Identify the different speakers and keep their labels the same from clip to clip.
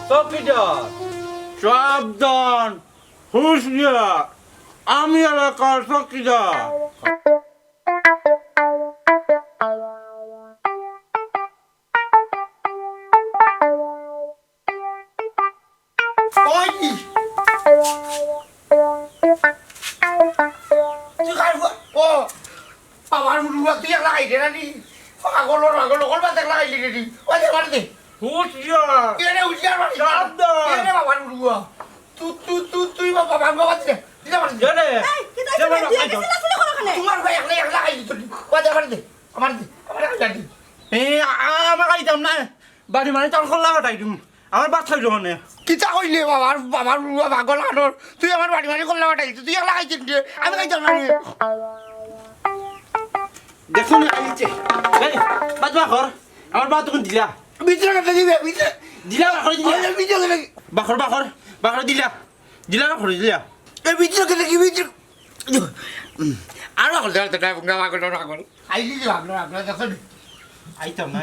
Speaker 1: চৌকিদার সাবধান হুঁশিয়ার আমি এলাকার চৌকিদার
Speaker 2: আমার মুড়ুয়া তুই লাগাই দে নানি পাগল বাদ লাগাইলি রে ওই দে মার দে
Speaker 1: হুঁশিয়ার
Speaker 2: এনে উজিয়ার মার
Speaker 1: সাবধান
Speaker 2: এনে বাবার মুড়ুয়া তুই বাবা বাবা দে দিলা মার দে
Speaker 1: জানে
Speaker 3: এই কি তাই দিয়ে গেছিলা ছিল কোনখানে
Speaker 2: তোমার ভাই একলা লাগাইলি তুই ওই দে মার দে আমার দে
Speaker 1: আমার খাইতাম না বাড়ি মানে তোর খোলা কাটাই দিম আমার বাদ খাইলো মানে
Speaker 2: কিতা কইলে বাবার মুড়ুয়া পাগল আনোর তুই আমার বাড়ি বাড়ি করলা বাটাই তুই একলা খাইছিস রে আমি খাইতাম না
Speaker 1: দেখুন আইছে বাদ বাখর আমার বাদ তখন দিলা
Speaker 2: ভিতরে কাটে দিবে ভিতরে
Speaker 1: দিলা বাখর দিলা
Speaker 2: ভিতরে
Speaker 1: বাখর বাখর বাখর দিলা দিলা বাখর দিলা
Speaker 2: এই ভিতরে কাটে কি ভিতরে আর পাগল ধরতে না পাগল আইলি যে ভাবনা দেখো
Speaker 1: আইতাম না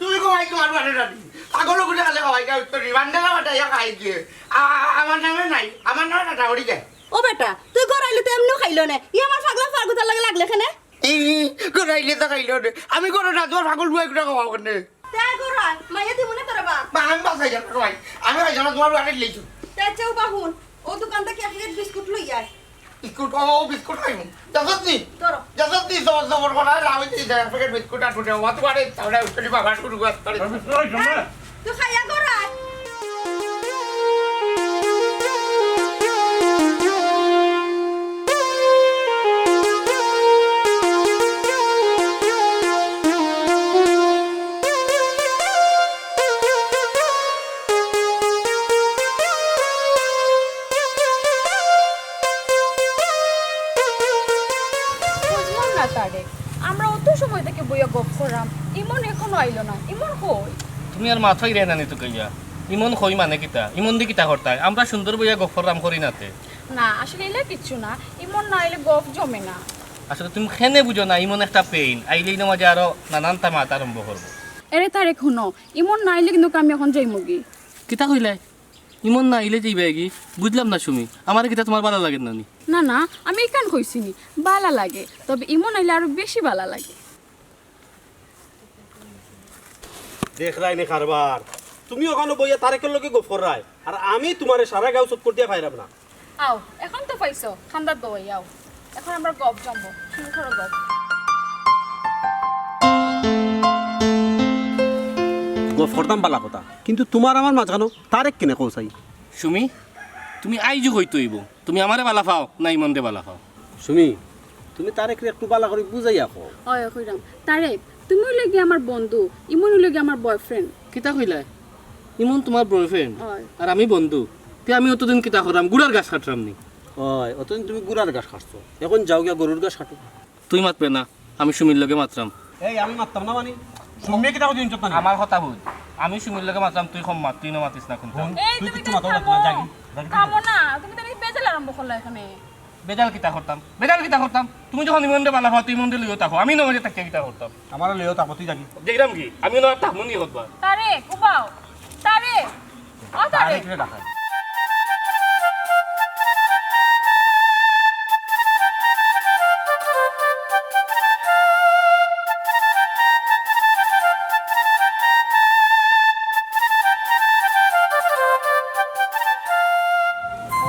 Speaker 2: তুমি কো আই তোমার বাড়ি রানি পাগল গুলো আলে হয় না উত্তরি বান্ডালা বাটা ইয়া খাই দিয়ে আমার নামে নাই আমার নামে টাটা উড়ি যায়
Speaker 3: ও বেটা তুই গরাইলে তো এমনিও খাইলো না ই আমার পাগলা ফাগুতার লাগে লাগলে কেনে
Speaker 2: এই কোরাইলে তো খাইলো রে আমি কোনো না তোমার পাগল বুয়াই গুলো খাওয়াও কেন
Speaker 3: তাই গরাই মাইয়া দিমনে তোর বাপ
Speaker 2: আমি বাসাই যাব ভাই আমি ভাই জানা তোমার বাড়ি লেইছো
Speaker 3: তাই চাও বাহুন ও দোকান থেকে এক প্লেট বিস্কুট লই আয়
Speaker 2: বিস্কুট ও বিস্কুট খাইমু যাসতি
Speaker 3: তোর
Speaker 2: যাসতি জবর করা রাউই দিয়ে যায় প্যাকেট বিস্কুট আর ফুটে ওয়াত করে তাহলে উত্তরি বাবা শুরু করে
Speaker 3: তুই খাইয়া গরাই
Speaker 4: বুঝলাম না তারে আমরা অত সময় থেকে বইয়া গপ করাম ইমন এখনো আইলো না ইমন কই
Speaker 5: তুমি আর মাথায় রে নানি তো কইয়া ইমন কই মানে কিতা ইমন দি কিতা করতাই আমরা সুন্দর বইয়া গফর রাম করি নাতে
Speaker 4: না আসলে এলে কিচ্ছু না ইমন না আইলে গপ জমে না
Speaker 5: আসলে তুমি খেনে বুঝো না ইমন একটা পেইন আইলেই না মাঝে আরো নানান তামাত আরম্ভ করবো
Speaker 4: এরে তারে শুনো ইমন না আইলে কিন্তু আমি এখন যাই মুগি
Speaker 5: কিতা কইলাই ইমন না আইলে যাইবে কি বুঝলাম না সুমি আমার কিতা তোমার ভালো লাগে নানি
Speaker 4: না না আমি এখান কইছিনি বালা লাগে তবে ইমন আইলে আরো বেশি বালা লাগে
Speaker 6: দেখ রাইনে কারবার তুমি ওখানে বইয়া তারেকের লগে গফর রায় আর আমি তোমারে সারা গাঁও চট করতে পাইরাম না
Speaker 4: আও এখন তো পাইছো খান্দার দই আও এখন আমরা গপ জমবো শুরু করো গপ
Speaker 6: গফরদাম বালা কথা কিন্তু তোমার আমার মাঝখানো তারেক কিনে কৌসাই
Speaker 5: সুমি তুমি আইজু হইতো হইব তুমি আমারে বালা পাও না ইমন দে বালা পাও
Speaker 6: সুমি তুমি তারেকরে একটু বালা করে বুঝাইয়া কও
Speaker 4: হয় কইরাম তারেক তুমিও লাগি আমার বন্ধু ইমনও লাগি আমার বয়ফ্রেন্ড
Speaker 5: কিতা কইলাই ইমন তোমার বয়ফ্রেন্ড
Speaker 4: হয়
Speaker 5: আর আমি বন্ধু তে আমি অতদিন কিতা করাম গুড়ার গাছ কাটরাম নি
Speaker 6: ওই অতদিন তুমি গুড়ার গাছ কাটছো এখন যাও গিয়া গরুর গাছ কাটো
Speaker 5: তুই মাতবে না আমি সুমির লগে মাতরাম
Speaker 6: এই আমি মারতাম না মানে সুমি কিটা দিন চত না
Speaker 5: আমার কথা বুঝ আমি সুমির লগে মাতরাম তুই কম মাত তুই না মাতিস না কোনটা
Speaker 4: এই
Speaker 6: তুই
Speaker 4: তুমি
Speaker 6: কিছু
Speaker 4: তো
Speaker 6: মাথাও লাগতো না, জাগি, জাগি।
Speaker 4: থামো না তুমি তো বেজাল আরম্ভ করলা এখানে
Speaker 5: বেজাল কিতা করতাম তুমি যখন ইমনদে বালা পাও তুই ইমনদে লইও থাকো আমি নমজে তাকে কিতা করতাম
Speaker 6: আমার লেও তাকো তুই জাগি
Speaker 5: দেখলাম কি আমি না তাহমন নি হতবা
Speaker 4: তারেক উবাও তারেক ও তারেক
Speaker 6: তারেকরে ডাকাই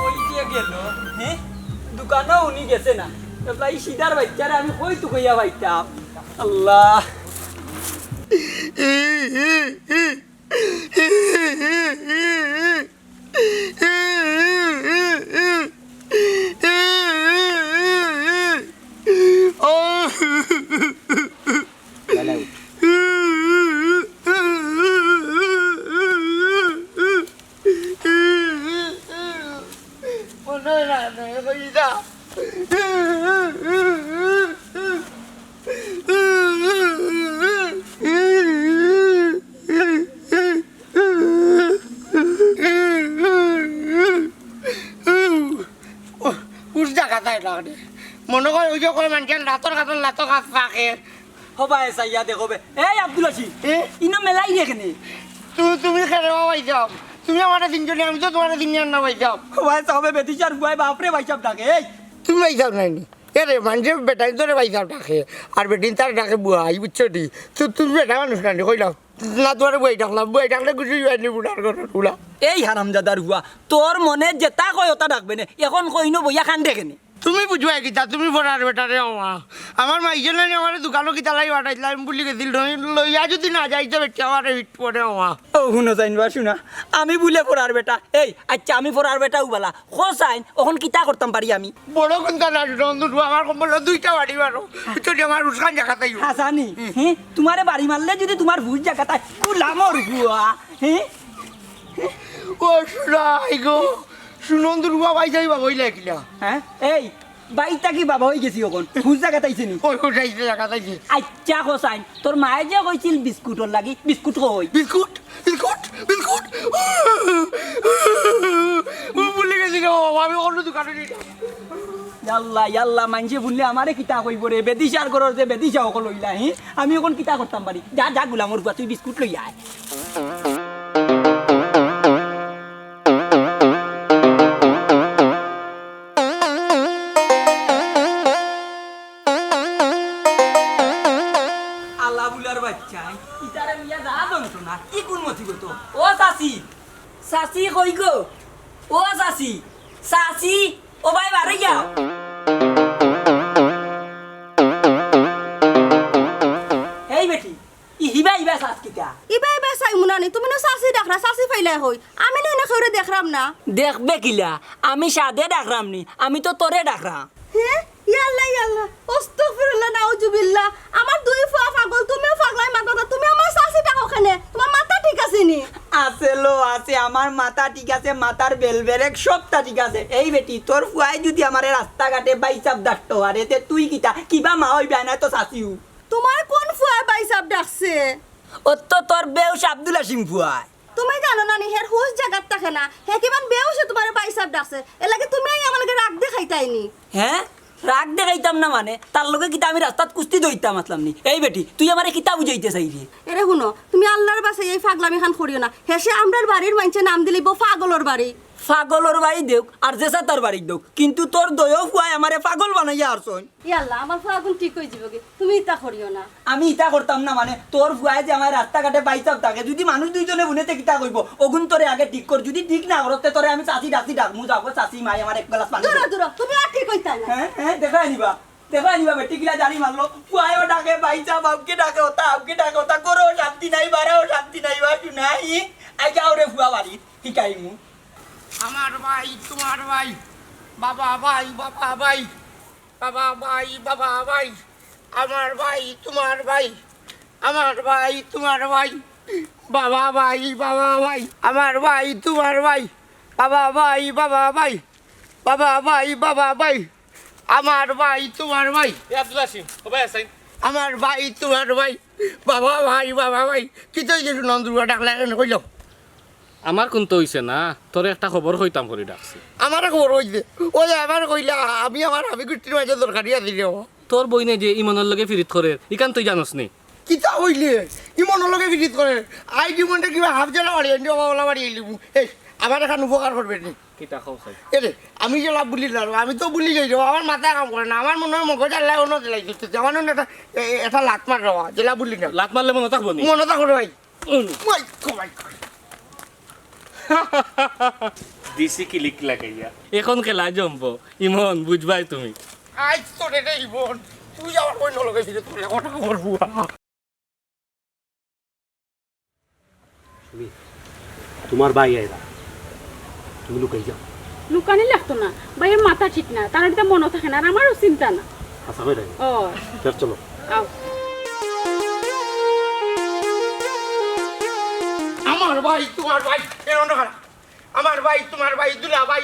Speaker 7: ওই যে গেল হ্যাঁ দোকানও উনি গেছে না এবার এই সিদার বাচ্চারা আমি কই তো কইয়া পাইতাম আল্লাহ
Speaker 2: মনে কর ওই যে করে মানুষের লাতর কাতর লাতর কাত পাকে
Speaker 7: হবাই চাইয়া দেখবে এই আব্দুল আসি ইনা মেলাই রেখেনি
Speaker 2: তুমি খেলে বাবাই যাও তুমি আমার তিনজনে আমি তো তোমার তিনজন না পাইছাও
Speaker 7: ভাই সবে বেটিচার বুয়াই বাপরে ভাই সব ডাকে এই
Speaker 2: তুমি পাইছাও নাইনি এরে মানুষের বেটাই তোরে পাইছাও ডাকে আর বেটিন তার ডাকে বুয়াই বুঝছো নি তো তুমি বেটা মানুষ নানি কইলাম না তোমার বই ডাকলাম বই ডাকলে কিছু যায়নি বুড়ার কথা বুড়া
Speaker 7: এই হারামজাদার হুয়া তোর মনে যেটা কয় ওটা ডাকবে না এখন কইনো বইয়া খান দেখেনি
Speaker 2: তুমি বুঝবা কিতা তুমি পড়ার বেটারে আমার মাইজন আমার দোকানও কিতা লাই বাটাইছিল আমি বলি গেছিল লইয়া যদি না যাইতে বেটি আমার হিট পড়ে
Speaker 7: ও শুনো যাইনবা শুনা আমি বুলে পড়ার বেটা এই আচ্ছা আমি পড়ার বেটা উবালা খোসাইন এখন কিতা করতাম পারি আমি
Speaker 2: বড় কোনটা না রন্ধু আমার কম্বল দুইটা বাড়ি মারো যদি আমার উস্কান জায়গা তাই
Speaker 7: হাসানি হ্যাঁ তোমারে বাড়ি মারলে যদি তোমার ভুজ জায়গাটা কুলামর হুয়া হ্যাঁ
Speaker 2: ও শুনাই গো সুনন্দু রুবা ভাই যাই বাবা হইলে কিলা
Speaker 7: হ্যাঁ এই বাইটা কি বাবা হয়ে গেছি এখন ভুজ জায়গা তাইছে নি
Speaker 2: ওই উঠাইছে জায়গা তাইছে
Speaker 7: আচ্ছা খোসাইন তোর মায়ে যে কইছিল বিস্কুটর লাগি বিস্কুট কই
Speaker 2: বিস্কুট বিস্কুট বিস্কুট ও বলে গেছি গো আমি অন্য দোকানে নিলাম
Speaker 7: ইয়াল্লা ইয়াল্লা মানছে বললে আমারে কিতা কইব রে বেদিশার করর যে বেদিশা সকল লইলা হি আমি এখন কিতা করতাম পারি যা যা গুলামর তুই বিস্কুট লই আয় আল্লাহ বুলার বাচ্চা ইতারে মিয়া যা দন্ত না কি কোন মতি গো তো ও সাসি সাসি কই গো ও সাসি সাসি ও ভাই বাড়ি যাও এই বেটি ইহিবা ইবা সাস কিটা
Speaker 3: ইবে ইবে চাই মুনানি তুমি না চাচি ডাকরা চাচি ফাইলে হই আমি না খেউরে দেখরাম না
Speaker 7: দেখবে কিলা আমি সাদে ডাকরাম নি আমি তো তোরে ডাকরাম
Speaker 3: হে ইয়াল্লা ইয়াল্লা আস্তাগফিরুল্লাহ নাউজুবিল্লাহ আমার দুই ফুয়া পাগল তুমিও পাগলাই মাগো তুমি আমার চাচি ডাকো কেনে তোমার মাথা ঠিক আছে নি
Speaker 7: আছে লো আছে আমার মাথা ঠিক আছে মাথার বেলবেরেক সবটা ঠিক আছে এই বেটি তোর ফুয়াই যদি আমারে রাস্তাঘাটে বাইচাপ ডাকতো আরে তে তুই কিবা মা হইবে না তো চাচিও
Speaker 3: তোমার কোন ফুয়া বাইসাব ডাকছে
Speaker 7: ও তো তোর বেউস আব্দুল হাসিম ফুয়াই
Speaker 3: তুমি জানো না নি হের হুশ জায়গাত থাকে না হে কিমান বেউসে তোমার বাইসাব ডাকছে এলাকে তুমি আমাকে রাগ দেখাইতাইনি
Speaker 7: হ্যাঁ রাগ দেখাইতাম না মানে তার লগে কিতা আমি রাস্তাত কুস্তি দইতাম আসলাম নি এই বেটি তুই আমারে কিতা বুঝাইতে চাইলি
Speaker 3: এরে শুনো তুমি আল্লাহর বাসে এই ফাগলামি খান করিও না হেসে আমরার বাড়ির মানছে নাম দিলিব পাগলর বাড়ি
Speaker 7: পাগলর বাড়ি দেও আর জেসা তার বাড়ি দেও কিন্তু তোর দয়ও ফুয়াই আমারে পাগল বানাইয়া আরছন
Speaker 3: ইয়াল্লা আমার ফাগুন ঠিক হয়ে যাবে কি তুমি ইতা করিও না
Speaker 7: আমি ইটা করতাম না মানে তোর ফুয়াই যে আমার রাস্তাঘাটে বাইচাপ থাকে যদি মানুষ দুইজনে বুনেতে কিতা কইব ওগুন তোরে আগে ঠিক কর যদি ঠিক না করতে তোরে আমি চাচি ডাকমু যাবো চাচি মাই আমার এক গ্লাস পানি
Speaker 3: দূর দূর তুমি আর ঠিক হইতা না
Speaker 7: হ্যাঁ হ্যাঁ দেখা আনিবা বেটি গিলা জানি মারলো ফুয়াইও ডাকে বাইচাপ আপকে ডাকে ওটা করো শান্তি নাই বাড়াও শান্তি নাই বা শুনাই আই যাও রে ফুয়া বাড়ি শিকাইমু
Speaker 2: আমার ভাই তোমার ভাই বাবা ভাই বাবা ভাই বাবা ভাই বাবা ভাই আমার ভাই তোমার ভাই আমার ভাই তোমার ভাই বাবা ভাই বাবা ভাই আমার ভাই তোমার ভাই বাবা ভাই বাবা ভাই বাবা ভাই বাবা ভাই আমার ভাই তোমার ভাই
Speaker 5: এ আব্দুল হাসিম ও ভাই আসাইন
Speaker 2: আমার ভাই তোমার ভাই বাবা ভাই কি তো যে নন্দুরা ডাকলে কইল
Speaker 5: আমার কোনটা হইছে না তোর একটা খবর হইতাম করে ডাকছি
Speaker 2: আমার খবর হইছে ও যে আমার কইলা আমি গুটির মাঝে দরকারি দিলে
Speaker 5: তোর বইনে যে ইমনের লগে ফিরিত করে ইকান তুই জানোস নি
Speaker 2: কিতা হইলে ইমন লগে ভিজিট করে আই জীবনটা কিবা হাফ জেলা বাড়ি এনে বাবা বাড়ি এলি এই আমার এখন উপকার করবে নি
Speaker 5: কিতা খাও চাই
Speaker 2: এরে আমি যে লাভ বলি না আমি তো বলি যাই আমার মাথা কাম করে না আমার মনে হয় মগজ আল্লাহ অন্য জেলাই দিচ্ছে যেমন এটা লাত মার দেওয়া জেলা বলি না
Speaker 5: লাত মারলে মনে থাকবো নি
Speaker 2: মনে থাকো ভাই
Speaker 5: দিছি কিলিক লাগাইয়া এখন খেলা জমবো ইমন বুঝবাই তুমি
Speaker 2: আজ তো রে ইবন তুই আমার কই নলগে ভিজে তোর কথা বলবো
Speaker 6: তোমার ভাই আইরা তুমি লুকাই যাও
Speaker 4: লুকানি লাগতো না ভাইয়ের মাথা ঠিক না তার এটা মনে থাকে না আর আমারও চিন্তা না
Speaker 6: আশা কই রাখি
Speaker 4: ও
Speaker 6: ফের চলো
Speaker 4: আও
Speaker 2: আমার ভাই তোমার ভাই এর অন্য খারাপ আমার ভাই তোমার ভাই দুলা ভাই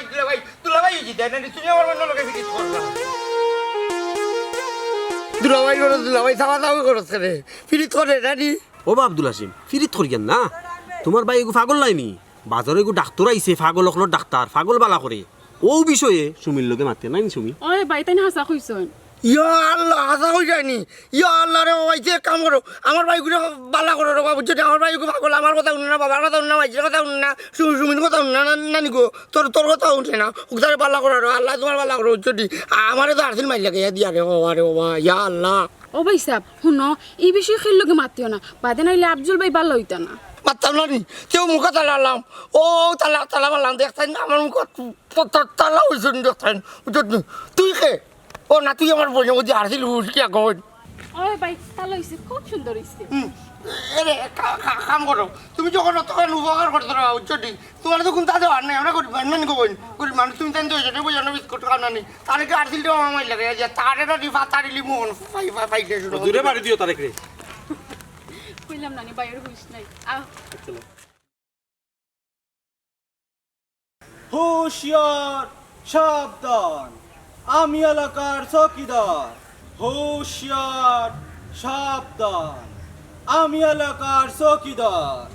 Speaker 2: হয়েছি তাই না তুমি আমার অন্য লোকে ভিজিট করবা দুলা ভাই সাবা সাবা করছ রে ফিরিত করে নানি
Speaker 6: ও বা আব্দুল হাসিম ফিরিত করিয়েন না তোমার ভাই এগু পাগল লাইনি বাজারে এগু ডাক্তার আইছে পাগল অকলর ডাক্তার পাগল বালা করে ও বিষয়ে সুমির লগে মাতে নাই সুমি
Speaker 4: ওই ভাই তাই হাসা কইছন
Speaker 2: ইয়া আল্লাহ হাসা হয়ে যায়নি ইয়া আল্লাহ রে বাবা যে কাম করো আমার ভাইগুলো বালা করো রে বাবা যদি আমার ভাইগুলো পাগল আমার কথা শুনে না বাবার কথা শুনে না মাইজের কথা শুনে না সুমির কথা শুনে না নানি গো তোর কথা শুনছে না ওকে বালা করো রে আল্লাহ তোমার বালা করো যদি আমারে তো আরসিল মাইল লাগে দিয়া রে বাবা ইয়া আল্লাহ
Speaker 4: ও ভাই সাহেব শুনো এই বিষয়ে খেললোকে মাতিও না বাদে নাইলে আফজল ভাই ভালো হইতা না
Speaker 2: মারতাম না নি কেউ মুখে তালালাম ও তালা মারলাম দেখতেন আমার মুখ তালা হয়েছে দেখতেন তুই খে ও না তুই আমার বোঝা বুঝি হারছিল কি এখন
Speaker 4: ও ভাই ভালো হইছে খুব সুন্দর হইছে
Speaker 2: এরে কাম করো তুমি যখন তখন উপকার করতে পারো যদি তোমার তো কোন তাদের আর নাই আমরা করি নানি কই করি মানুষ তুমি তাই তো হয়েছে বুঝো না বিস্কুট খাও নানি তাহলে কি আর দিলটা আমার লাগে যে তার এটা রিফা তার লিমন পাইতে শুরু
Speaker 6: দূরে বাড়ি দিও তারেক রে
Speaker 4: কইলাম নানি বাইরে হইস নাই আহ
Speaker 1: হুঁশিয়ার সাবধান আমি এলাকার চকিদার হুঁশিয়ার সাবধান আমি এলাকার চকিদার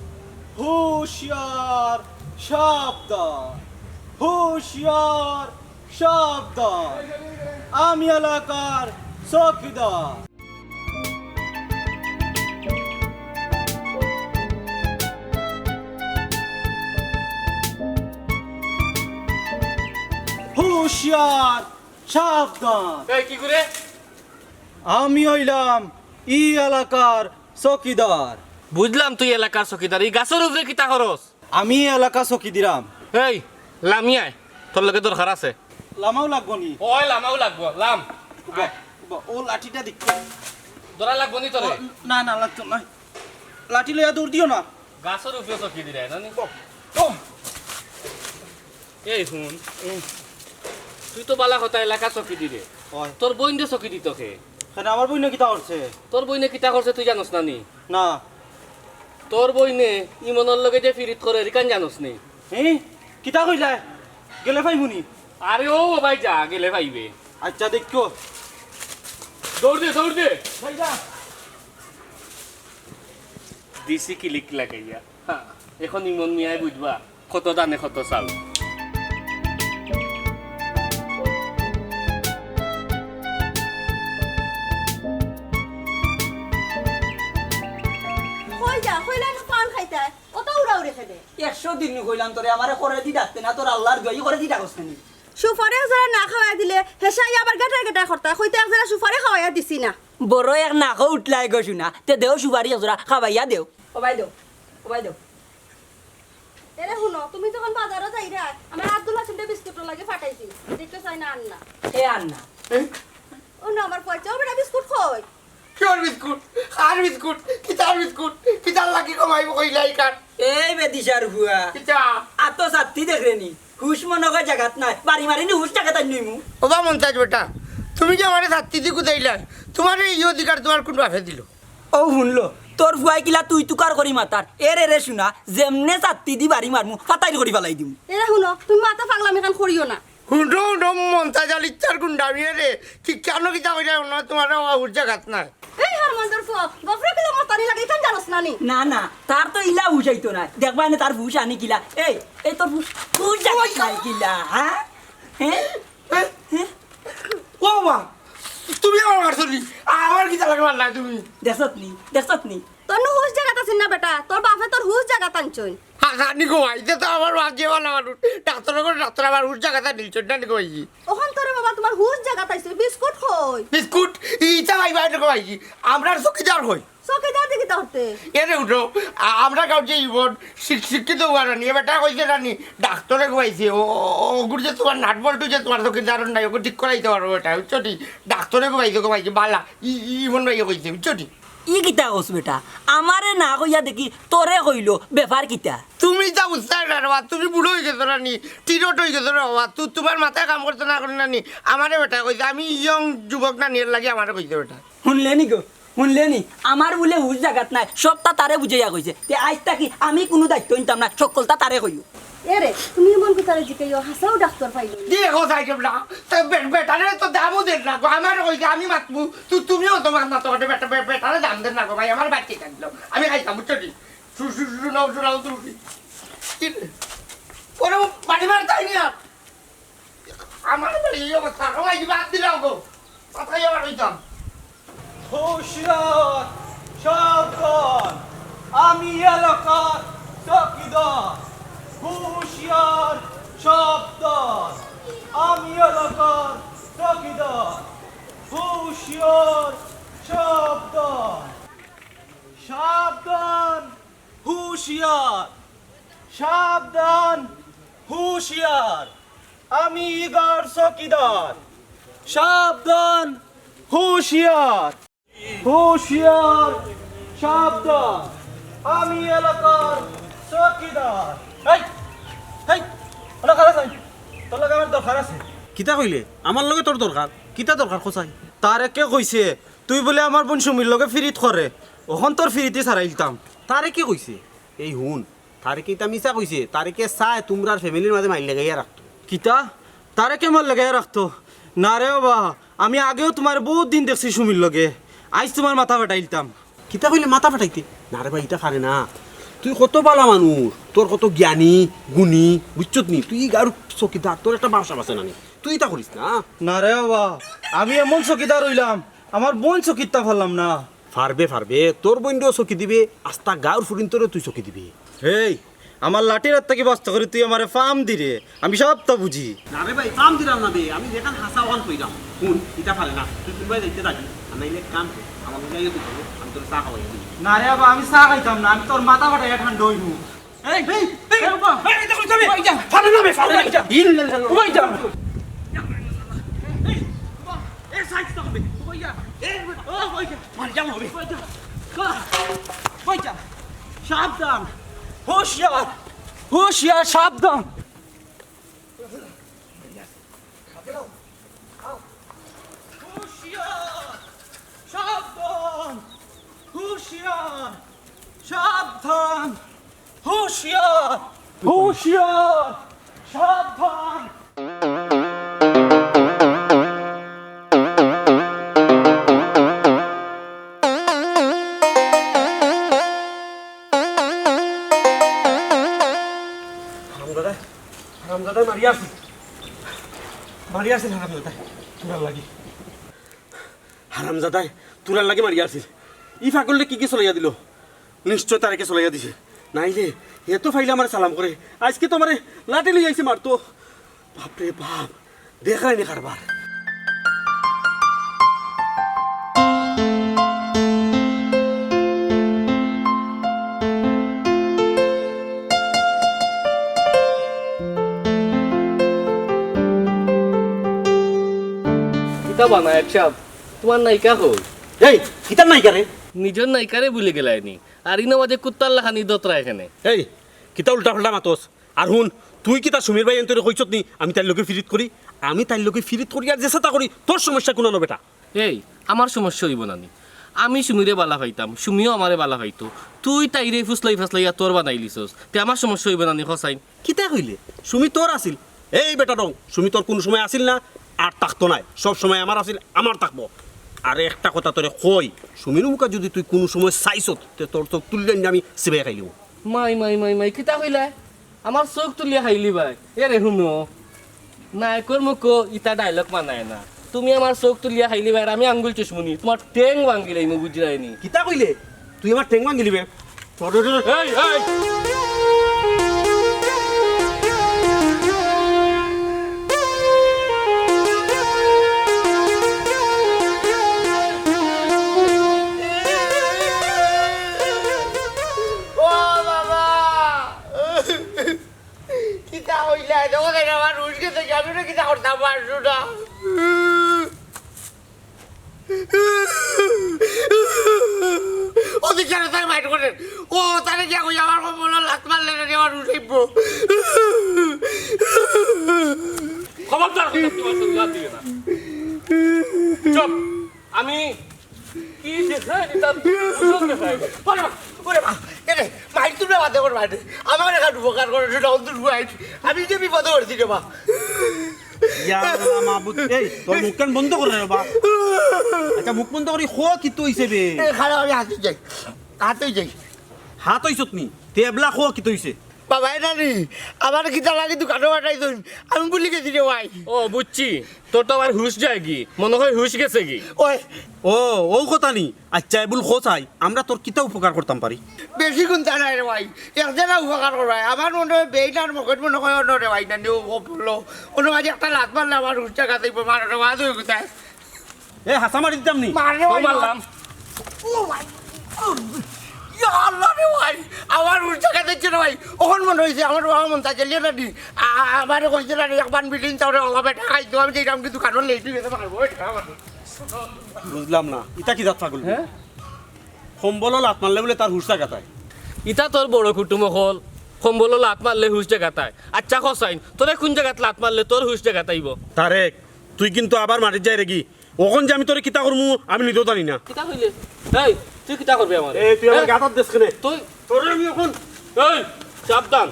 Speaker 1: হুঁশিয়ার সাবধান হুঁশিয়ার সাবধান আমি এলাকার চকিদার হুঁশিয়ার সাবধান
Speaker 5: এই কি করে
Speaker 1: আমি হইলাম ই এলাকার চকিদার
Speaker 5: বুঝলাম তুই এলাকার চকিদার এই গাছের উপরে কিতা খরচ
Speaker 1: আমি এলাকা চকি দিলাম
Speaker 5: এই লামিয়ায় তোর লগে দরকার আছে
Speaker 1: লামাও লাগবো নি
Speaker 5: ওই লামাও লাগবো লাম
Speaker 1: ও লাঠিটা দিক
Speaker 5: দরা লাগবো নি তোরে
Speaker 1: না না লাগতো না লাঠি লইয়া দৌড় দিও না
Speaker 5: গাছের উপরে চকি দিলে নানি
Speaker 1: ও
Speaker 5: এই শুন তুই তো বালা কথা এলাকা চকি দিলে
Speaker 1: হয়
Speaker 5: তোর বইন দিয়ে চকি দিত কে
Speaker 1: কেন আমার বই না কিতা করছে
Speaker 5: তোর বইনে কিতা করছে তুই জানোস না নি
Speaker 1: না
Speaker 5: তোর বইনে ইমনের লগে যে ফিরিত করে রিকান জানোস নি
Speaker 1: এই কিতা কইলা গেলে পাইবুনি
Speaker 5: আরে ও ভাই যা গেলে ভাইবে
Speaker 1: আচ্ছা দেখো
Speaker 5: দৌড় দে
Speaker 1: ভাই যা
Speaker 5: দিছি কিলিক লাগাইয়া হ্যাঁ এখন ইমন মিয়াই বুঝবা কত দানে কত চাল
Speaker 3: কই যা কইলা না পান খাইতা কত উড়াও রেখে দে
Speaker 7: 100 দিন কইলাম তোরে আমারে করে দি ডাকতে না তোর আল্লাহর দই করে দি ডাকছ নি
Speaker 3: সুপারে যারা না খাওয়াই দিলে হেসাই আবার গেটার গেটার করতা কইতে যারা সুপারে খাওয়াইয়া দিছি না
Speaker 7: বড় এক নাকো উঠলাই গো শুনা তে দেও সুবারি জরা খাবাইয়া দেও ওবাই দেও
Speaker 3: এরে শুনো তুমি যখন বাজারে যাইরা আমার আব্দুল্লাহ চিন্তা বিস্কুট লাগে ফাটাইছি দেখতে চাই না আন্না
Speaker 7: এ আন্না
Speaker 3: ও না আমার পয়সাও বেটা বিস্কুট খাই
Speaker 2: কিয়র বিস্কুট আর বিস্কুট কিতার লাগি কমাইব কইলাই কার
Speaker 7: এই বেদিশার হুয়া
Speaker 2: কিতা
Speaker 7: আতো সাত্তি দেখরেনি হুশ মনকে জাগাত নাই বাড়ি মারি নি হুশ জাগাত নিমু
Speaker 2: ওবা মন্তাজ বেটা তুমি যে আমারে ছাত্রী দি কুদাইলা তোমার এই অধিকার তোমার কোন বাপে দিল
Speaker 7: ও শুনলো তোর ফুয়াই কিলা তুই তুকার করি মাতার এরে শুনা যেমনে চাত্তি দি বাড়ি মারমু ফাতাই করি ফেলাই দিমু
Speaker 3: এরে শুনো তুমি মাথা পাগলামি কান করিও না
Speaker 2: হুন্ডো মন্তাজ আল ইচ্ছার গুন্ডামি রে কি কেন কিতা কইরা না তোমার জাগাত নাই
Speaker 3: এই হারমান্দার ফো গফরে কিলো মতানি লাগে কান জানোস না নি
Speaker 7: না তার তো ইলা হুশাইতো না দেখবা না তার হুশ আনি কিলা এই তোর হুশ জাগাত নাই কিলা হ্যাঁ
Speaker 2: ও মা তুমি আমার মারছনি আমার কিতা লাগে মার নাই তুমি
Speaker 7: দেখছত নি
Speaker 3: তোর নু হুশ জায়গা আছিস না বেটা তোর বাপে তোর হুশ জায়গা টানছই
Speaker 2: হাসানি গোয়াইতে তো আমার বাজে বানা মানুষ ডাক্তার আমার হুশ জায়গাটা নিলছন না গোয়াইছি
Speaker 3: ওখান তোরে বাবা তোমার হুশ জায়গা পাইছে বিস্কুট খই
Speaker 2: বিস্কুট ইটা ভাই বাইরে গোয়াইছি আমরা চকিদার হই
Speaker 3: চকিদার দিকে তাহতে
Speaker 2: এরে উঠো আমরা কাউ যে ইবন শিক্ষিত হওয়ার নিয়ে বেটা কইছে জানি ডাক্তারে গোয়াইছে ওগুর যে তোমার নাট বল্টু যে তোমার চকিদার নাই ওকে ঠিক করাইতে পারবো এটা বুঝছি ডাক্তারে গোয়াইছে বালা ইমন ভাই কইছে বুঝছি
Speaker 7: ই কিতা কস বেটা আমারে না কইয়া দেখি তোরে কইলো ব্যাপার কিতা
Speaker 2: তুমি যা বুঝতে না বাবা তুমি বুড়ো হয়ে গেছো রানি টিরট হয়ে গেছো রে বাবা তোমার মাথায় কাম করতে না করি নানি আমারে বেটা কইছে আমি ইয়ং যুবক না নিয়ে লাগে আমারে কইছে বেটা
Speaker 7: শুনলে নি আমার বলে হুশ জাগাত নাই সবটা তারে বুঝাইয়া কইছে তে আজ তাকি আমি কোনো দায়িত্ব নিতাম না সকলটা তারে কইও
Speaker 3: এরে তুমি মন কোতারে জিকাইও হাসাও ডাক্তার পাইলো
Speaker 2: দেখো যাইকে না বেটারে তো দামও দেন না গো আমারে কইছে আমি মাতবু তুমিও তো মাত না তো বেটারে দাম দেন না গো ভাই আমার বাচ্চা কাটলো আমি খাইতাম বুঝছি শুনাও তুমি ওরে বাড়ি মার তাই নি আমার এই অবস্থা সবাই বাদ দিলাম গো কথাই আবার হইতাম
Speaker 7: হুঁশিয়ার সাবধান আমি এলাকার চকিদার হুঁশিয়ার সাবধান আমি এলাকার চকিদার হুঁশিয়ার সাবধান সাবধান হুঁশিয়ার সাবধান হুঁশিয়ার আমি ইগার চকিদার সাবধান হুঁশিয়ার হুঁশিয়ার সাবধান আমি এলাকার চকিদার এই এই ওলা খারাপ আছে তোর লগে আমার দরকার আছে
Speaker 6: কিতা কইলে আমার লগে তোর দরকার কিতা দরকার খোঁচাই
Speaker 1: তারে কে কইছে তুই বলে আমার বোন সুমির লগে ফিরিত করে ওখন তোর ফিরিতে ছাড়াইতাম
Speaker 6: তারে কি কইছে এই হুন তারে কি তা মিছা কইছে তারে কে চায় তোমরা ফ্যামিলির মাঝে মাইল লাগাইয়া রাখতো
Speaker 1: কিতা তারে কে মার লাগাই রাখতো না রে বাবা আমি আগেও তোমার বহুত দিন দেখছি সুমির লগে আজ তোমার মাথা ফাটাইতাম
Speaker 6: কিতা কইলে মাথা ফাটাইতে না রে ভাই ইটা পারে না তুই কত বালা মানুষ তোর কত জ্ঞানী গুণী বুঝছত নি তুই গারু চকিদার তোর একটা বাসা আছে না নি তুই এটা করিস না
Speaker 1: না রে বাবা আমি এমন চকিদার হইলাম আমার বোন চকিতটা ফেললাম না
Speaker 6: ফারবে ফারবে তোর বইন্ডও চকি দিবে আস্তা গাঁর ফুরিন তোরে তুই চকি দিবি
Speaker 1: হেই আমার লাঠির হাত থেকে বাস্ত করে তুই আমার ফার্ম দিরে আমি সব তো বুঝি
Speaker 6: না রে ভাই কাম দিলাম না বে আমি যেখান হাসা ওয়ান কইলাম শুন এটা পারে না তুই তুই ভাই দেখতে থাকি আর নাইলে কাম কর আমার লগে আইলে তুই করবো আমি তোর চা খাওয়াই দিই
Speaker 1: না রে বাবা আমি চা খাইতাম না আমি তোর মাথা ফাটাইয়া ঠান্ডা হইব
Speaker 7: এই এই এই বাবা এই এটা কই যাবে ওই যা ফালে না বে ফালে না ওই যা এই সাইড তো হবে ওই যা এই ও ওই যা মার যা হবে ওই যা সাবধান হুঁশিয়ার হুঁশিয়ার সাবধান সাবধান হুঁশিয়ার সাবধান হুঁশিয়ার হুঁশিয়ার সাবধান
Speaker 6: হারামজাদাই মারিয়া আছে মারিয়া আছে হারামজাদাই তোরার লাগি হারামজাদাই তোরার লাগি মারিয়া আছে ই ফাগললে কি চলাইয়া দিল নিশ্চয় তারেকে চলাইয়া দিছে নাইলে এ তো ফাইলে আমার সালাম করে আজকে তো আমার লাঠি লই আইছে মারতো বাপরে বাপ দেখাই নি কারবার
Speaker 5: কিতা বানা একসাব তোমার নায়িকা কই
Speaker 6: এই কিতার নায়িকা রে
Speaker 5: নিজের নায়িকারে ভুলে গেলাইনি আর ইনো মাঝে কুত্তার লাখানি দতরা এখানে
Speaker 6: এই কিতা উল্টা পাল্টা মাতস আর হুন তুই কিতা সুমির ভাই এন্তরে কইছত নি আমি তার লোকে ফিরিত করি আমি তার লোকে ফিরিত করি আর যেটা করি তোর সমস্যা কোনো বেটা
Speaker 5: এই আমার সমস্যা হইব নানি আমি সুমিরে বালা পাইতাম সুমিও আমারে বালা পাইতো তুই তাইরে ফুসলাইয়া তোর বানাইলিছস তে আমার সমস্যা হইব নানি খসাইন
Speaker 6: কিতা কইলে সুমি তোর আছিল এই বেটা রং সুমি তোর কোনো সময় আসিল না আর থাকতো নাই সব সময় আমার আসিল আমার থাকবো আর একটা কথা তোরে কই সুমির মুখা যদি তুই কোনো সময় চাইছত তে তোর চোখ তুললে আমি সিবাই খাইলিব
Speaker 5: মাই মাই মাই মাই কিতা কইলা আমার চোখ তুলিয়া খাইলি ভাই এরে শুনো নায়কর মুখ ইটা ডায়লগ মানায় না তুমি আমার চোখ তুলিয়া খাইলি ভাই আর আমি আঙ্গুল চুষমুনি তোমার টেং ভাঙ্গিলাই মু বুঝিলাইনি
Speaker 6: কিতা কইলে তুই আমার টেং ভাঙিলিবে
Speaker 5: এই এই
Speaker 2: ও বাবা কিতা হইলা যখন আমার রুশকে থেকে আমি না কিতা করতাম পারছো না ওদিক কেন তাই মাইট করেন ও তাহলে কি কই আমার বলো লাত মারলে না আমার রুশ হইব
Speaker 5: খবরদার তোমার সঙ্গে লাগ দিবে না চুপ আমি কি দেখে এটা বুঝতে দেখাই
Speaker 2: ওরে মা ওরে মা এরে মাইট তুমি বাদে কর মাইট আমার এখানে উপকার করে সেটা অন্তর মাইট আমি যে বিপদে পড়ছি রে মা
Speaker 6: ইয়া আল্লাহ মাবুদ এই তোর মুখ কান বন্ধ করে রে বাবা আচ্ছা মুখ বন্ধ করি খো কি তো হইছে বে
Speaker 2: খারাপ আমি হাতে যাই
Speaker 6: হাত হইছত নি তেবলা খো কি তো হইছে
Speaker 2: বাবা এটা নি আমার কিতা লাগে দোকানে পাঠাই দিন আমি বলি গেছি রে ভাই
Speaker 5: ও বুঝছি তোর তো আবার হুশ যায় কি মনে হয় হুশ গেছে কি
Speaker 2: ওই
Speaker 6: ও ও কথা নি আচ্ছা এবুল খোঁচাই আমরা তোর কিতা উপকার করতাম পারি
Speaker 2: বেশি গুণতা নাই রে ভাই একজনা উপকার করবাই আমার মনে হয় বেইটার মগজ মনে হয় অন্য রে ভাই না নিও বললো অন্য মাঝে একটা লাত মারলে আমার হুঁচটা কাছে মারানো বাদ হয়ে কোথায়
Speaker 6: এ হাসা মারি দিতাম নি
Speaker 2: মারলে
Speaker 5: তো
Speaker 2: ভাই
Speaker 5: মারলাম
Speaker 2: ও ভাই ইয়া আল্লাহ রে ভাই আমার হুঁচটা কাছে ছিল ভাই ওখান মনে হয়েছে আমার বাবা মন চাইছে লিয়ে না নি আমার কইছে না একবার বিল্ডিং তাহলে অভাবে টাকাই তো আমি যেটা কিন্তু কারণ লেট হয়ে গেছে মারবো
Speaker 6: বুঝলাম না ইটা কি জাত পাগল
Speaker 5: হ্যাঁ
Speaker 6: সম্বল লাত মারলে বলে তার হুসা গাতায়
Speaker 5: ইটা তোর বড় কুটুম হল সম্বল লাত মারলে হুশ জায়গাতায় আচ্ছা খসাইন তোরে কোন জায়গাত লাত মারলে তোর হুশ জায়গাতাইব
Speaker 6: তারেক তুই কিন্তু আবার মারির যাই রেগি ওখন যে আমি তোরে কিতা করমু আমি নিজেও জানি না
Speaker 5: কিতা কইলে এই তুই কিতা করবি আমার
Speaker 6: এ তুই আমার গাতার দেশ কেনে
Speaker 5: তুই
Speaker 6: তোরে আমি এখন
Speaker 5: এই সাবধান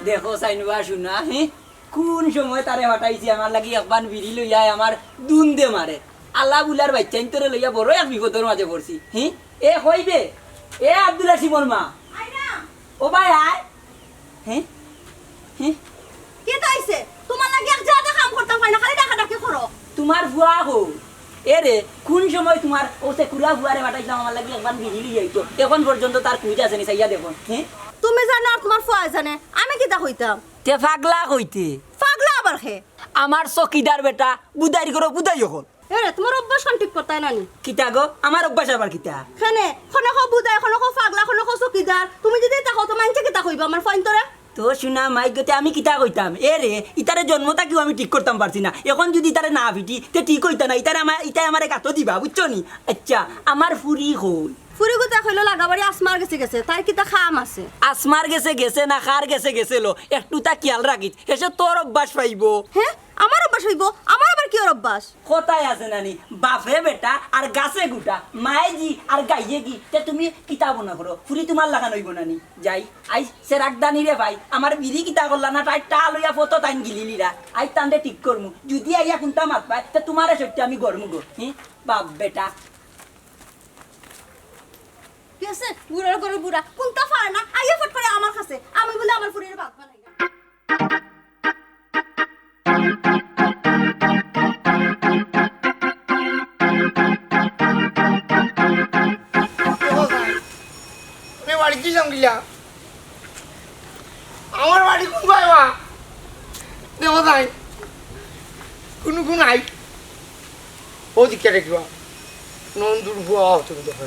Speaker 7: দেখো চাইনুবা শুনা কোন সময় তারে হটাইছি আমার লাগি একবার বিড়ি লইয়া আমার দুন্দে মারে আল্লাহ বুলার বাচ্চাইন তোরে লইয়া বড় এক বিপদের মাঝে পড়ছি এ হইবে এ আব্দুল্লাহ শিবর মা ও ভাই আয়
Speaker 3: কি তাইছে তোমার লাগি এক জায়গা কাম করতাম পাই না খালি ডাকা ডাকি করো
Speaker 7: তোমার ভুয়া হো এ রে কোন সময় তোমার ওতে কুলা ভুয়ারে হটাইছিলাম আমার লাগি একবার বিড়ি লইয়া আইতো এখন পর্যন্ত তার খুঁজ আছে নি চাইয়া দেখুন
Speaker 3: তুমি জানো আর তোমার ফুয়া জানে আমি কিতা কইতাম
Speaker 7: তে পাগলা কইতে
Speaker 3: পাগলা আবার খে
Speaker 7: আমার চকিদার বেটা বুদাই করো বুদাই হল
Speaker 3: এরে তোমার অভ্যাস ঠিক করতাই নানি
Speaker 7: কিতা গো আমার অভ্যাস আবার কিতা
Speaker 3: খানে খনে খো বুদাই খনে খো পাগলা খনে খো চকিদার তুমি যদি তা কত মানছে কিতা কইবা আমার ফাইন তোরে
Speaker 7: তো শুনা মাইকতে আমি কিতা কইতাম এ রে ইতারে জন্মটা কিও আমি ঠিক করতাম পারছি না এখন যদি ইতারে না ভিটি তে ঠিক হইতা না ইতারে আমার গাতো দিবা বুঝছো নি আচ্ছা আমার ফুরি হই
Speaker 3: ফুরি গুতা কইলো লাগাবাড়ি আসমার গেছে তার কিতা খাম আছে
Speaker 7: আসমার গেছে না খার গেছে লো একটু তা খেয়াল রাখিস এসে তোর অভ্যাস পাইব
Speaker 3: হ্যাঁ আমার অভ্যাস হইব আমার আবার কি ওর অভ্যাস
Speaker 7: কোথায় আছে নানি বাপে বেটা আর গাছে গুটা মায়ে জি আর গাইয়ে কি তে তুমি কিতাব না করো ফুরি তোমার লাগান হইব নানি যাই আই সে রাখদানি রে ভাই আমার বিড়ি কিতা করলা না তাই টা লইয়া ফটো টাইম গিলিলিরা আই তান্ডে ঠিক করমু যদি আইয়া কোনটা মাত পায় তে তোমারে সত্যি আমি গরমু গো বাপ বেটা
Speaker 3: কি আছে বুড়ার করে বুড়া কোনটা পারে না আইয়া ফট করে আমার কাছে আমি বলে আমার ফুরির ভাত বানাই
Speaker 2: আমি বাড়ি কি জঙ্গিলা আমার বাড়ি কোন ভাইবা দেখো তাই কোন আই ও দিকে রেখবা নন্দুর ভুয়া তুমি দেখো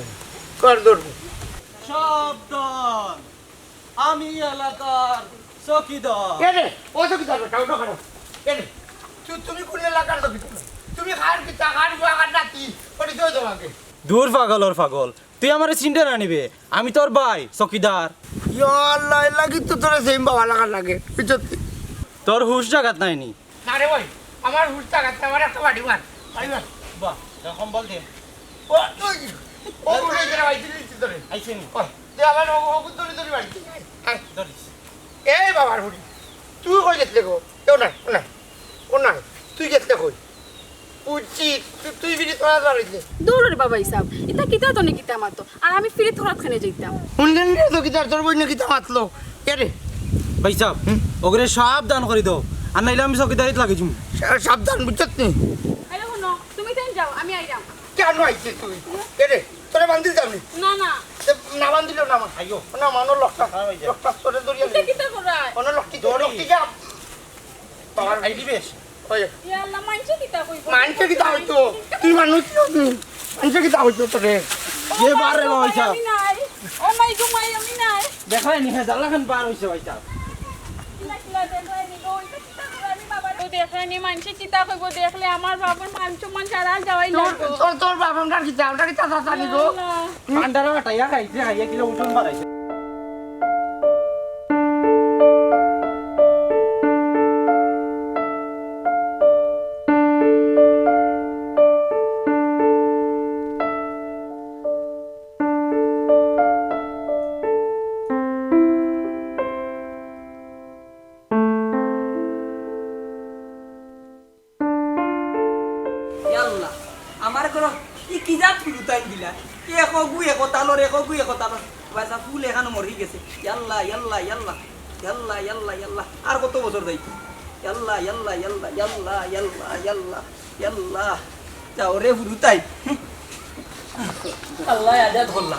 Speaker 2: কর ধরবো
Speaker 1: সাবধান আমি এলাকার চকিদার
Speaker 2: এনে ও তো কি করবে টাও টাও এনে তুমি কোন এলাকার তো তুমি খার কি টাকার বাগান নাকি ওটি তো তোমাকে
Speaker 1: দূর পাগলর পাগল তুই আমার চিন্তা না নিবে আমি তোর ভাই চকিদার
Speaker 2: ইয়া আল্লাহ লাগি তো তোরে সেম বাবা লাগার লাগে পিছত
Speaker 1: তোর হুশ জাগাত নাইনি
Speaker 2: না রে ভাই আমার হুস্তা গাছে আমার একটা বাড়ি মার
Speaker 1: বাহ এখন বল দে
Speaker 2: ও তুই ও উড়ে গেল ভাই দিলি তোরে
Speaker 1: আইছেনি
Speaker 2: তুই আমার ওগুন ধরে বাড়ি
Speaker 1: ধরিস
Speaker 2: এই বাবার হুড়ি তুই কই গেছলে গো কেউ নাই ও নাই তুই গেছলে কই বুঝছি তুই বিড়ি তোরা ধরিলে
Speaker 4: দূর রে বাবা হিসাব এটা কিতা তো নি কিতা মাতো আর আমি ফিরে থোড়া খানে যাইতাম
Speaker 2: শুনলেন রে তো কি তার তোর বই নাকি তা মাতলো কে রে
Speaker 1: ভাই সাহেব ওগরে সাবধান করে দাও আর নাইলে আমি চকিদারিত লাগে জুম
Speaker 2: সাবধান বুঝছত নি
Speaker 4: আরে শুনো তুমি তাই যাও আমি আইরাম
Speaker 2: কেন আইছিস তুই কে রে তোরে বান্ধিল যাবনি
Speaker 4: না না
Speaker 2: না বান্ধিল না আমার আইও না মানো লক্কা তোরে দরিয়া
Speaker 4: এটা কিতা করায়
Speaker 2: অন্য লক্কি যা বাবার
Speaker 1: আইডি বেশ
Speaker 2: ওই
Speaker 4: ইয়া আল্লাহ মানছে কিতা কইব
Speaker 2: মানছে কি তা হইতো তুই মানুষ মানছে কি তা হইতো তোরে
Speaker 1: কে বারে ভাই সাহেব
Speaker 4: আমি নাই ও মাই গো মাই আমি নাই
Speaker 1: দেখাই নি হেজালা খান পার হইছে ভাই সাহেব
Speaker 4: লাগলা দেখো নি গো এটা কিতা করে আমি বাবার তো দেখলে নি মানছে কিতা কইব দেখলে আমার বাবার মান সম্মান ছাড়া যাওয়াই লাগবে
Speaker 2: তোর বাবার কি তা জানি গো
Speaker 1: আন্ডারা বাটাইয়া খাইছে খাইয়া কিলো উঠুন বাড়াইছে
Speaker 7: আল্লাহ আমার করো ই কি জাত ফুলুতাই দিলা একো বাইসা ফুল এখানে মরি গেছে ইয়াল্লা ইয়াল্লা ইয়াল্লা ইয়াল্লা ইয়াল্লা ইয়াল্লা আর কত বছর যাইতো ইয়াল্লা ইয়াল্লা ইয়াল্লা ইয়াল্লা ইয়াল্লা ইয়াল্লা ইয়াল্লা যাও রে ফুলুতাই আল্লাহ আজাদ হল্লা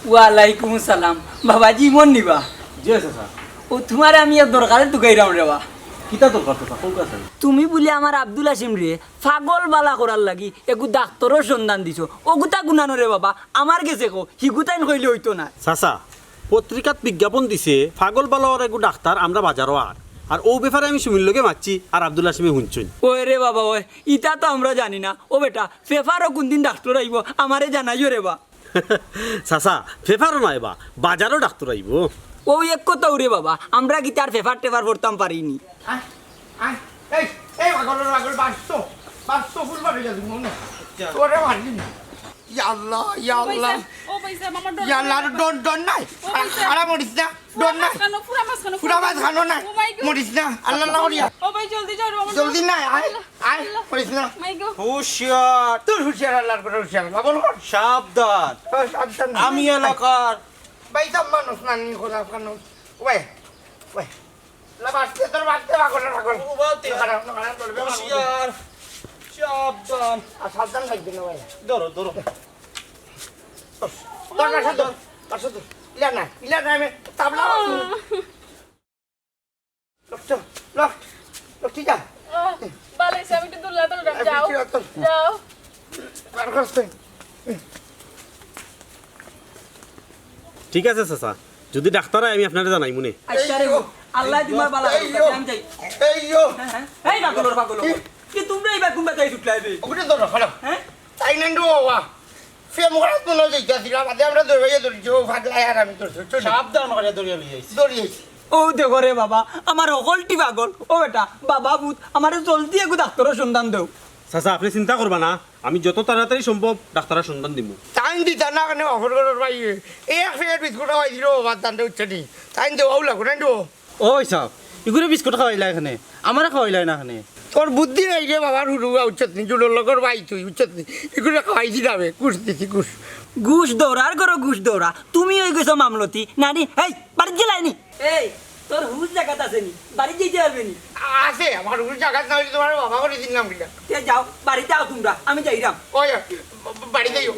Speaker 7: ওয়ালাইকুম সালাম বাবাজি মন নিবা
Speaker 6: জি চাচা
Speaker 7: ও তোমার আমি আর দরকারে টুকাইরাম রেবা
Speaker 6: কিতা দরকার চাচা কোন কাছে
Speaker 7: তুমি বলি আমার আব্দুল হাসিম রে পাগল বালা করার লাগি একু ডাক্তারের সন্ধান দিছো ওগুতা গুনানো রে বাবা আমার গেছে কো হিগুতাইন কইলে হইতো না
Speaker 6: চাচা পত্রিকাত বিজ্ঞাপন দিছে পাগল বালার একটু ডাক্তার আমরা বাজারও আর ও ব্যাপারে আমি সুমির লগে মারছি আর আব্দুল হাসিমে শুনছুন
Speaker 7: ওই রে বাবা ওই ইটা তো আমরা জানি না ও বেটা ফেফারও কোন দিন ডাক্তার আইব আমারে জানাইও রে বা
Speaker 6: চাচা ফেফারও নাই বা বাজারও ডাক্তার আইব
Speaker 7: ও এক কথা রে বাবা আমরা কি তার ফেফার টেফার পড়তাম পারিনি
Speaker 2: আয় আয় এই বাসতো ফুল বাড়ি যাবি মনে তোরে মারলি না ইয়াল্লাহ ইয়াল্লাহ
Speaker 4: ও পয়সা মামা ডর
Speaker 2: ইয়াল্লাহ ডন নাই খারাপ মরিস না ডন নাই পুরা মাছ খানো নাই মরিস না আল্লাহ আল্লাহ করিয়া
Speaker 4: ও ভাই জলদি যাও মামা
Speaker 2: জলদি না আয় আয় মরিস না
Speaker 4: মাই গো
Speaker 1: হুশিয়ার
Speaker 2: তোর হুশিয়ার আল্লাহর করে হুশিয়ার বাবল কর
Speaker 1: সাবধান
Speaker 2: সাবধান
Speaker 1: আমি এলাকার
Speaker 2: বাইতাম মানুষ না নি খোলা কানো ওই ওই লাবাসতে তোর বাসতে পাগল পাগল
Speaker 1: উবালতে
Speaker 2: খারাপ না খারাপ বলবে
Speaker 1: হুশিয়ার সাবধান
Speaker 2: আর সাবধান থাকবি না ভাই
Speaker 1: ধরো ধরো
Speaker 2: তোর কাছে তো ইলা না আমি তাবলা লক্ষ ঠিক আছে
Speaker 4: বালে সে আমি তো দুল্লা দুল্লা যাও যাও
Speaker 2: আর করতে
Speaker 6: ঠিক আছে চাচা যদি ডাক্তার হয় আমি আপনারা জানাই মনে
Speaker 7: আচ্ছা রে আল্লাহ তোমার বালা করুক আমি যাই
Speaker 2: এই ইয়ো
Speaker 7: এই পাগল কি তোমরা এইবার কোনবা যাই ছুটলাইবে
Speaker 2: ওগুলো ধরো খারাপ
Speaker 7: হ্যাঁ
Speaker 2: তাই নান্ডু বাবা ফেম করার তো নয় যাইতাছিলাম আদে আমরা দৌড়াইয়া ধরছি ও ভাগলাই আর আমি ধরছি
Speaker 1: সাবধান করে দরিয়া লিয়ে আইছি
Speaker 2: দৌড়িয়েছি
Speaker 7: ও দেখো রে বাবা আমার অকলটি পাগল ও বেটা বাবা ভূত আমার জলদি একটু ডাক্তারের সন্ধান দেও
Speaker 6: চাচা আপনি চিন্তা করবা না আমি যত তাড়াতাড়ি সম্ভব ডাক্তারের সন্ধান দিব
Speaker 2: টাইম দিতা না কেন অফার করার ভাই এক প্যাকেট বিস্কুট খাওয়াই দিল বাদ দান্ডে উঠছে নি টাইম দেওয়া লাগো না দেবো
Speaker 1: ওই সাব এগুলো বিস্কুট খাওয়াইলা এখানে আমারে খাওয়াইলাই না এখানে
Speaker 2: তোর বুদ্ধি নাই রে বাবার হুড়ুয়া উচ্চত নি জুলোর লগর ভাই তুই উচ্চত নি এগুলো খাওয়াই দিলাবে কুস দিছি কুস
Speaker 7: ঘুষ দৌড়ার করো ঘুষ দৌড়া তুমি ওই গেছো মামলতি নানি এই বাড়ি গেলাইনি এই তোর হুশ জায়গাত আছে নি বাড়ি যেতে পারবে নি
Speaker 2: আছে আমার হুড় জায়গা না হইলে তোমার বাবা করে দিলাম কিনা
Speaker 7: তে যাও বাড়িতে আও তোমরা আমি যাইরাম
Speaker 2: ওই বাড়িতে যাইও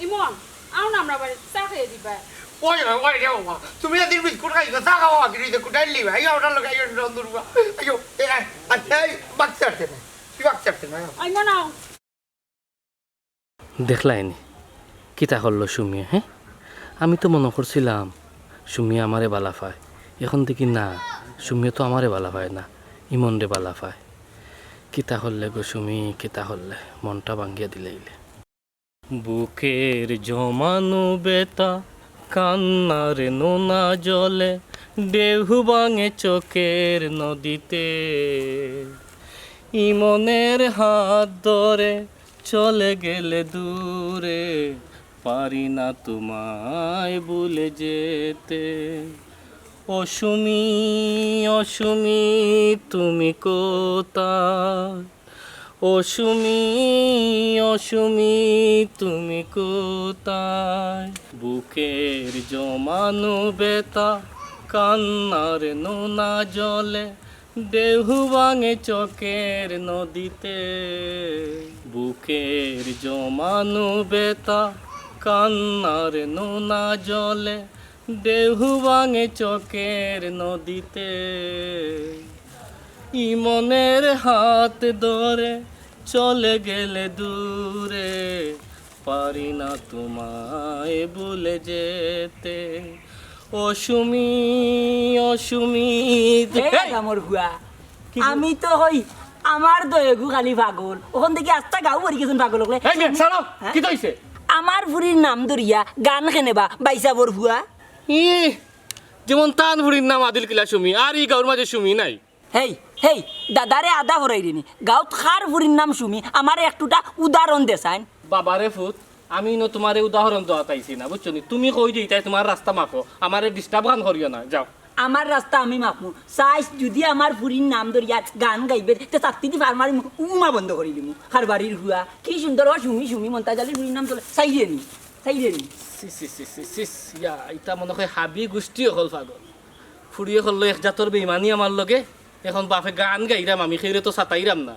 Speaker 4: ইমন আও না আমরা বাড়ি চা খেয়ে দিবা
Speaker 2: ওই ওই রে বাবা তুমি যদি বিস্কুট খাই চা খাওয়া কিনে কুটাই লিবা এই ওটা লোক আইও দন্দুরবা আইও এই বাচ্চাতে না কি বাচ্চাতে না
Speaker 4: ইমন আও
Speaker 5: দেখলাইনি কিতা করলো সুমিয়া হ্যাঁ আমি তো মনে করছিলাম সুমিয়া আমারে বালা পায় এখন দেখি না সুমিয়া তো আমারে বালা পায় না ইমন রে বালা পায় কিতা করলে গো সুমি কিতা করলে মনটা ভাঙ্গিয়া দিলে বুকের জমানো বেতা কান্নার নোনা জলে ঢেউ ভাঙে চোখের নদীতে ইমনের হাত ধরে চলে গেলে দূরে পারি না তোমায় ভুলে যেতে অসুমি অসুমি তুমি কোথায় অসুমি অসুমি তুমি কোথায় বুকের জমানো বেতা কান্নার নোনা জলে ঢেউ ভাঙে চোখের নদীতে বুকের জমানো বেতা কান্নার নোনা জলে ঢেউ ভাঙে চোখের নদীতে ইমনের হাত ধরে চলে গেলে দূরে পারি না তোমায় ভুলে যেতে অসুমি অসুমি
Speaker 7: আমার হুয়া আমি তো হই আমার দয়েগু খালি পাগল ওখান থেকে আস্তা গাও পড়ি গেছেন পাগল হলে
Speaker 5: কি হইছে
Speaker 7: আমার ফুরির নাম ধরিয়া গান খেনেবা বাইসা বর হুয়া
Speaker 5: ই যেমন তান ভুড়ির নাম আদিল কিলা সুমি আর ই গাঁর মাঝে সুমি নাই
Speaker 7: হেই হেই দাদারে আদা হরাই দিনি গাঁত খার ফুরির নাম সুমি আমার একটুটা উদাহরণ দেসাইন
Speaker 5: বাবারে ফুত আমি ন তোমারে উদাহরণ দেওয়া তাইছি না বুঝছো নি তুমি কই যে তাই তোমার রাস্তা মাপো আমারে ডিস্টার্ব গান করিও না যাও
Speaker 7: আমার রাস্তা আমি মাপমু সাইজ যদি আমার ফুরির নাম ধরিয়া গান গাইবে তে চাকতি দি ফার্মারি উমা বন্ধ করে দিমু আর বাড়ির হুয়া কি সুন্দর ও সুমি সুমি মন্তাজালির ফুরির নাম তোলে চাইরে নি
Speaker 5: ইয়া ইটা মনে হয় হাবি গোষ্ঠী হল পাগল ফুরিয়ে হল এক জাতর বেইমানি আমার লগে এখন বাপে গান গাইরাম আমি সেইরে তো সাতাইরাম না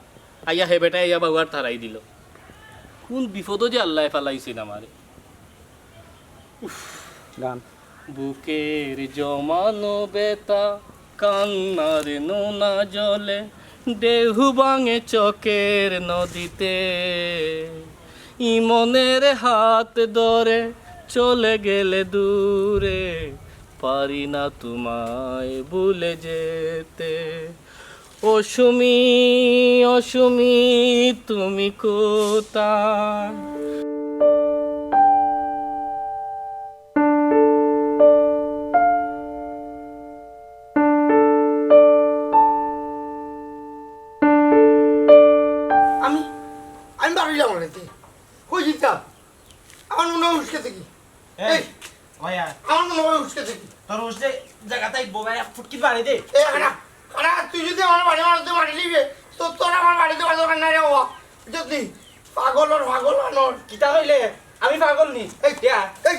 Speaker 5: আইয়া হে বেটা আইয়া বাবুয়ার থারাই দিল কোন বিপদও যে আল্লাহ ফেলাইছেন আমারে
Speaker 6: গান
Speaker 5: বুকের জমানো বেতা কান্নার নোনা জলে দেহু ভাঙে চকের নদীতে ইমনের হাত ধরে চলে গেলে দূরে পারি না তোমায় ভুলে যেতে অসুমি অসুমি তুমি কোথায়
Speaker 2: আমি আমি বাড়ি যাবো না কই জিতা আমার মনে হয় উস্কে থাকি এই
Speaker 1: ভাইয়া
Speaker 2: আমার মনে হয় উস্কে থাকি
Speaker 1: তোর উঠছে জায়গাটাই বোবাই ফুটকি বাড়ি দে
Speaker 2: এই খানা খানা তুই যদি আমার বাড়ি মারতে মারি লিবে তো তোর আমার বাড়িতে বাড়ি দোকান নাই রে বাবা যদি পাগলর পাগল আনর
Speaker 1: কিতা হইলে আমি পাগল নি
Speaker 2: এই
Speaker 1: দিয়া
Speaker 2: এই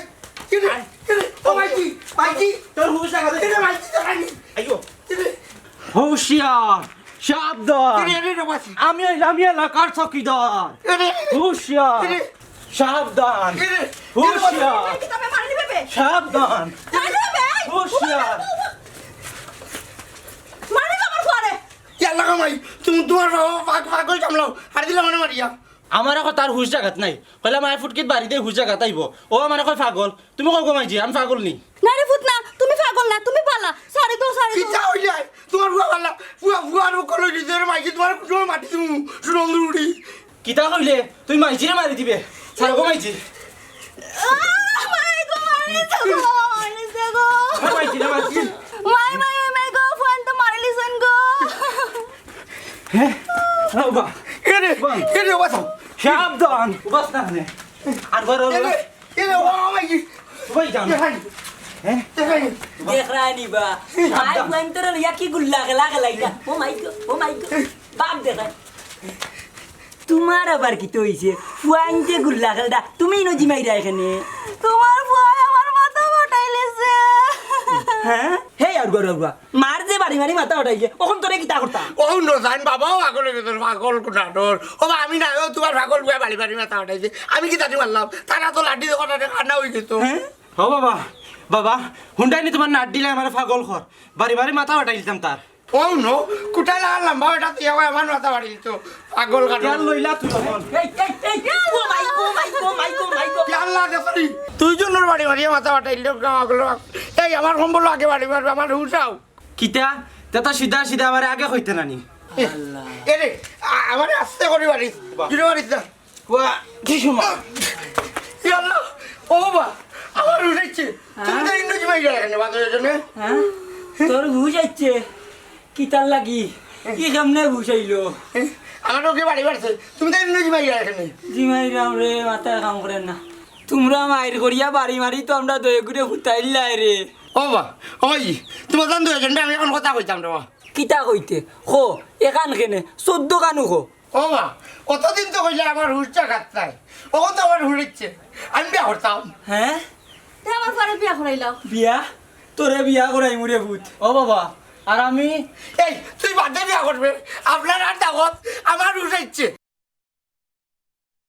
Speaker 2: কিরে কিরে ও মাইকি মাইকি
Speaker 1: তোর হুশ জায়গা দে
Speaker 2: কিরে মাইকি জানি
Speaker 1: আইয়ো
Speaker 2: কিরে
Speaker 1: হুশিয়ার সাবধান
Speaker 2: কিরে রে বাসি
Speaker 1: আমি এলাকার চকিদার
Speaker 2: কিরে
Speaker 1: হুশিয়ার
Speaker 2: কিরে
Speaker 1: সাবধান
Speaker 2: কিরে
Speaker 1: হুশিয়ার
Speaker 3: কিতাবে মারি দিবে
Speaker 1: সাবধান
Speaker 3: মারি দিবে
Speaker 1: হুশিয়ার
Speaker 3: মারি আমার ঘরে
Speaker 2: ইয়াল্লা কামাই তুমি তোমার বাবা পাগল কামলাও আর দিলা মানে মারিয়া
Speaker 1: আমার এখন তার হুশ জায়গাত নাই কইলা মায়ের ফুটকিত বাড়ি দিয়ে হুশ জায়গাত আইব ও আমার কয় পাগল তুমি কই গমাইছি আমি পাগল নি
Speaker 3: না রে ভূত না তুমি পাগল না তুমি পালা সরি তো
Speaker 2: কিতা হইলে তোমার বুয়া পাল্লা বুয়া বুয়া আর কল দিতে মাইকি তোমার তোমার মাটি তুমি সুনন্দর উড়ি
Speaker 1: কিতা কইলে তুই মাইছিরে মারি দিবে সারা গমাইছি
Speaker 3: মাই গো মারিছে গো মারিছে গো
Speaker 1: মাইছিরে মারছি
Speaker 3: মাই গো ফোন তো মারিলিছেন গো
Speaker 1: হ্যাঁ বাবা
Speaker 2: এরে এরে বাসা
Speaker 1: সাবধান বাস না নে আর ঘর
Speaker 2: এরে এরে ও মাইকি
Speaker 1: ভাই জান
Speaker 2: দেখাই
Speaker 1: হ্যাঁ
Speaker 2: দেখাই
Speaker 7: দেখ রানি বা মাই বন্তর লিয়া কি গুল্লা গলা গলাইটা ও মাই গো বাপ দেখা তোমার আবার কি তো হইছে ফুয়াইতে গুল্লা গলটা তুমি নজি মাইরা এখানে
Speaker 3: তোমার ভয় আমার মাথা ফাটাইলেছে
Speaker 7: হ্যাঁ হে আর গরবা মার যে বাড়ি মারি মাথা উঠাইছে ওখন তোরে কি তা করতা
Speaker 2: ও নজান বাবাও পাগল হয়ে গেল পাগল কোনাডর ও বা আমি না ও তোমার পাগল বুয়া বাড়ি বাড়ি মাথা উঠাইছে আমি কি জানি মারলাম তারা তো লাঠি দোকান কান্না হয়ে গেত
Speaker 1: ও বাবা বাবা হুন্ডাই নি তোমার নাট দিলে আমার পাগল খর বাড়ি বাড়ি মাথা ফাটাই দিতাম তার
Speaker 2: ও নো কুটা লাগালাম বাবাটা তুই আমার মাথা বাড়ি দিত পাগল
Speaker 1: কেন
Speaker 2: কাটা
Speaker 1: লইলা তুই এখন
Speaker 7: এই ও মাই গো
Speaker 2: আল্লাহ দেখি তুই জনের বাড়ি বাড়ি মাথা বাটাই পাগল এই আমার সম্বল আগে বাড়ি মারবে আমার হুসাও
Speaker 1: কিতা তেতা সিধা সিধা আমার আগে হইতে নানি
Speaker 2: এরে আমার আস্তে করে বাড়ি কিরে বাড়িস না
Speaker 1: ওয়া কি সময়
Speaker 2: আল্লাহ ও বাবা আমার উঠেছে তুমি তো ইন্দ্রজি মাই গেলে কেন বাজারের জন্য
Speaker 7: হ্যাঁ তোর ঘুষ আইছে কিতার লাগি কি কেমনে ঘুষ আইলো
Speaker 2: আমার ওকে বাড়ি বাড়ছে তুমি তো ইন্দ্রজি মাই গেলে কেন
Speaker 7: জিমাই রাম রে মাথা কাম করেন না তোমরা মায়ের করিয়া বাড়ি মারি তো আমরা দয়ে ঘুরে ফুটাইলাই রে
Speaker 2: ও বাবা ওই তোমার জান দুজন আমি এখন কথা কইতাম রে বাবা
Speaker 7: কিতা কইতে খো এখান কেনে 14 কানু খো
Speaker 2: ও মা অতদিন তো কইলে আমার হুশটা কাটতাই ও তো আমার হুড়িচ্ছে আমি বিয়া করতাম
Speaker 7: হ্যাঁ
Speaker 3: তে আমার পরে বিয়া করাইলাও
Speaker 7: বিয়া তোরে বিয়া করাই মুরে ভূত
Speaker 1: ও বাবা আর আমি
Speaker 2: এই তুই বাদে বিয়া করবে আপনার আর দাগত আমার হুশ হচ্ছে